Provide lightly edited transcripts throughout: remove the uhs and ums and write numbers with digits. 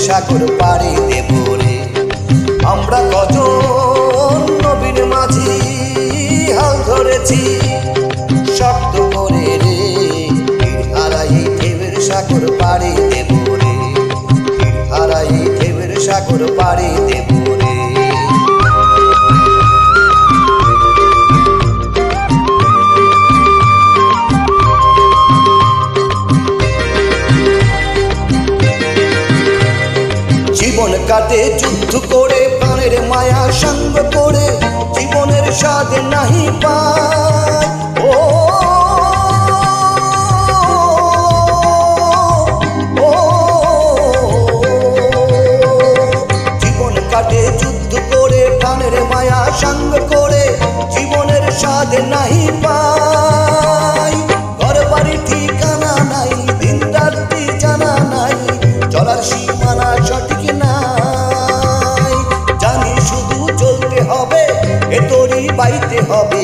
সাগর পাড়ি দেব রে। আমরা কজন নবীন মাঝি হাল ধরেছি শক্ত করে রে, হারাই ঢেউয়ের সাগর পাড়ি দেব রে, হারাই ঢেউয়ের সাগর পাড়ি দেব রে। জীবন কাটে যুদ্ধ করে, প্রাণের মায়া সঙ্গ করে, জীবনের স্বাদ নাহি পায়। ও জীবন কাটে যুদ্ধ করে, প্রাণের মায়া সঙ্গ করে, জীবনের স্বাদ নাহি পায়। ঘর বাড়ি ঠিকানা নাই, দিন রাত্রি জানা নাই, চলার সীমানা সঠিক নাই। জানি শুধু চলতে হবে, এ তরি বাইতে হবে,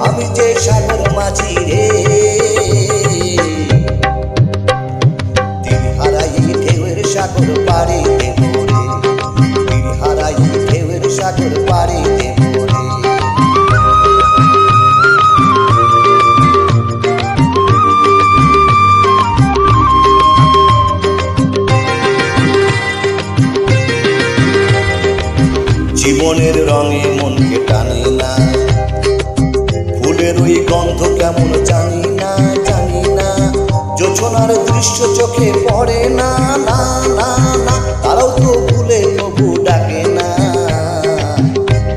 আমি যে সাগর মাঝি রে। দিন হারাই ঢেউয়ের সাগর পাড়ি দেব রে, দিন হারাই ঢেউয়ের সাগর পাড়ি দেব রে। জীবনের রঙে মনকে টানে না, ফুলের ওই গন্ধ কেমন জানি না, জানি না, জোছনার দৃশ্য চোখে পড়ে না, না না না, তারাও তো ভুলে তবু ডাকে না।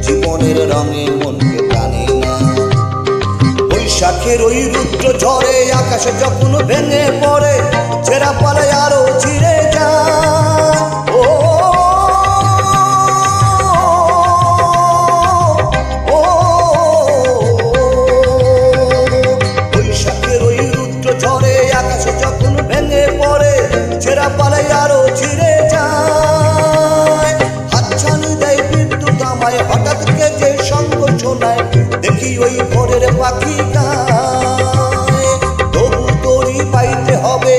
জীবনের রঙে মনকে টানে না, বৈশাখের ওই রুদ্র ঝড়ে আকাশে যখন ভেঙে পড়ে, ছেঁড়া পালায় আরো ছিঁড়ে যায়। ও পালাই আরো ছিঁড়ে যায়, হাতছানি দেয় বিদ্যুৎ আমায়, হঠাৎ কেটে সঙ্গ শোনায়, দেখি ওই ভোরের পাখি গায়। তবু তরি পাইতে হবে,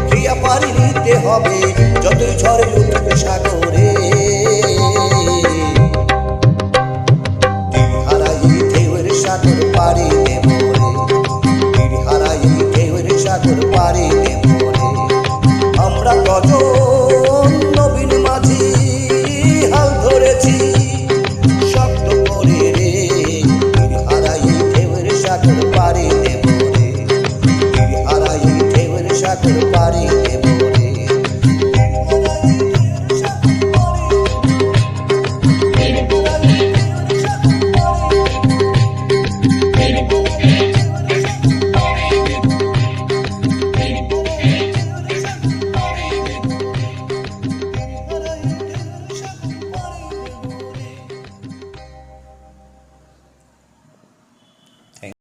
ক্রিয়া পারি নিতে হবে, যতই ঝড়ে উঠবে সাগর